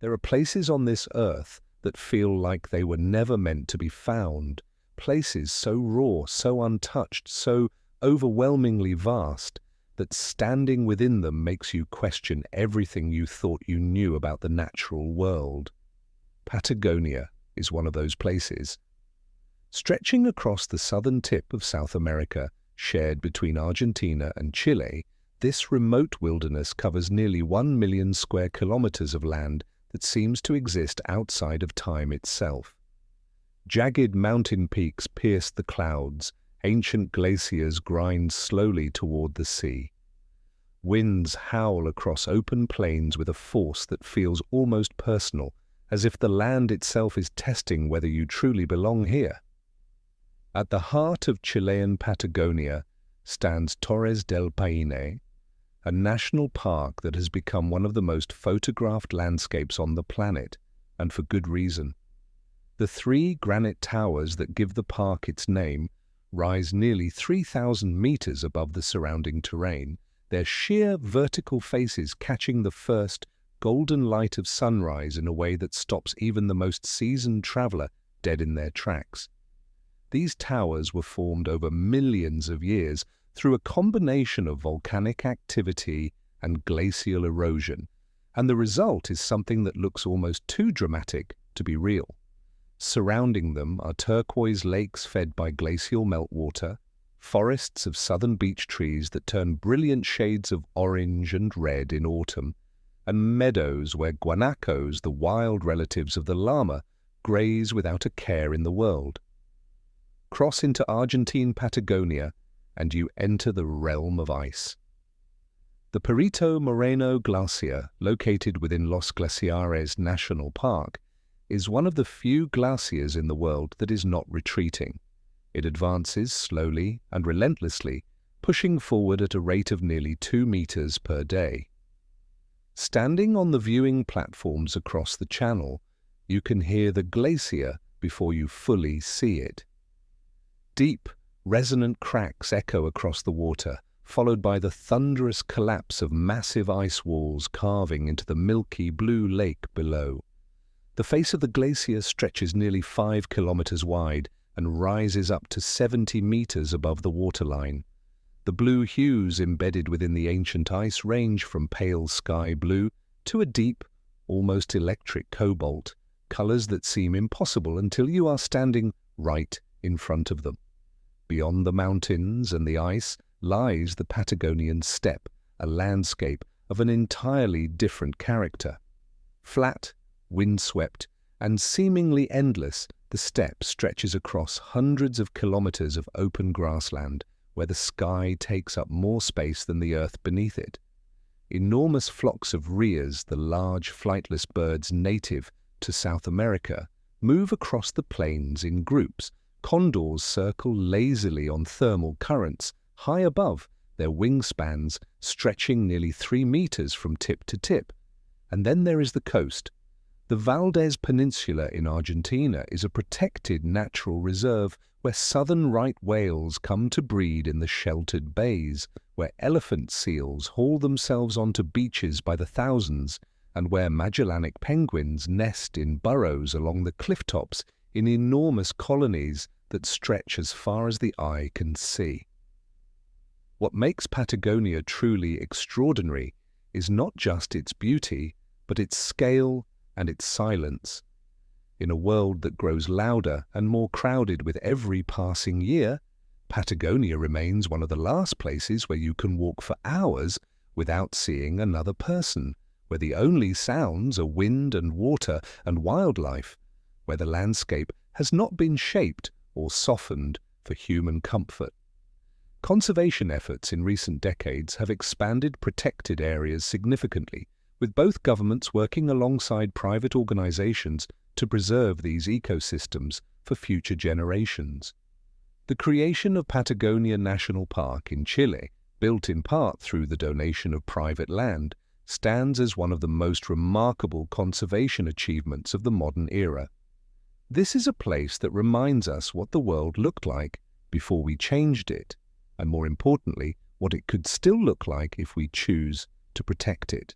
There are places on this earth that feel like they were never meant to be found, places so raw, so untouched, so overwhelmingly vast, that standing within them makes you question everything you thought you knew about the natural world. Patagonia is one of those places. Stretching across the southern tip of South America, shared between Argentina and Chile, this remote wilderness covers nearly 1 million square kilometers of land that seems to exist outside of time itself. Jagged mountain peaks pierce the clouds, ancient glaciers grind slowly toward the sea. Winds howl across open plains with a force that feels almost personal, as if the land itself is testing whether you truly belong here. At the heart of Chilean Patagonia stands Torres del Paine, a national park that has become one of the most photographed landscapes on the planet, and for good reason. The 3 granite towers that give the park its name rise nearly 3,000 meters above the surrounding terrain, their sheer vertical faces catching the first golden light of sunrise in a way that stops even the most seasoned traveler dead in their tracks. These towers were formed over millions of years through a combination of volcanic activity and glacial erosion, and the result is something that looks almost too dramatic to be real. Surrounding them are turquoise lakes fed by glacial meltwater, forests of southern beech trees that turn brilliant shades of orange and red in autumn, and meadows where guanacos, the wild relatives of the llama, graze without a care in the world. Cross into Argentine Patagonia, and you enter the realm of ice. The Perito Moreno Glacier, located within Los Glaciares National Park, is one of the few glaciers in the world that is not retreating. It advances slowly and relentlessly, pushing forward at a rate of nearly 2 meters per day. Standing on the viewing platforms across the channel, you can hear the glacier before you fully see it. Deep, resonant cracks echo across the water, followed by the thunderous collapse of massive ice walls carving into the milky blue lake below. The face of the glacier stretches nearly 5 kilometers wide and rises up to 70 meters above the waterline. The blue hues embedded within the ancient ice range from pale sky blue to a deep, almost electric cobalt, colors that seem impossible until you are standing right in front of them. Beyond the mountains and the ice lies the Patagonian steppe, a landscape of an entirely different character. Flat, windswept, and seemingly endless, the steppe stretches across hundreds of kilometers of open grassland, where the sky takes up more space than the earth beneath it. Enormous flocks of rheas, the large flightless birds native to South America, move across the plains in groups. Condors circle lazily on thermal currents, high above, their wingspans stretching nearly 3 meters from tip to tip. And then there is the coast. The Valdez Peninsula in Argentina is a protected natural reserve where southern right whales come to breed in the sheltered bays, where elephant seals haul themselves onto beaches by the thousands, and where Magellanic penguins nest in burrows along the cliff tops in enormous colonies that stretch as far as the eye can see. What makes Patagonia truly extraordinary is not just its beauty, but its scale and its silence. In a world that grows louder and more crowded with every passing year, Patagonia remains one of the last places where you can walk for hours without seeing another person, where the only sounds are wind and water and wildlife, where the landscape has not been shaped or softened for human comfort. Conservation efforts in recent decades have expanded protected areas significantly, with both governments working alongside private organizations to preserve these ecosystems for future generations. The creation of Patagonia National Park in Chile, built in part through the donation of private land, stands as one of the most remarkable conservation achievements of the modern era. This is a place that reminds us what the world looked like before we changed it, and more importantly, what it could still look like if we choose to protect it.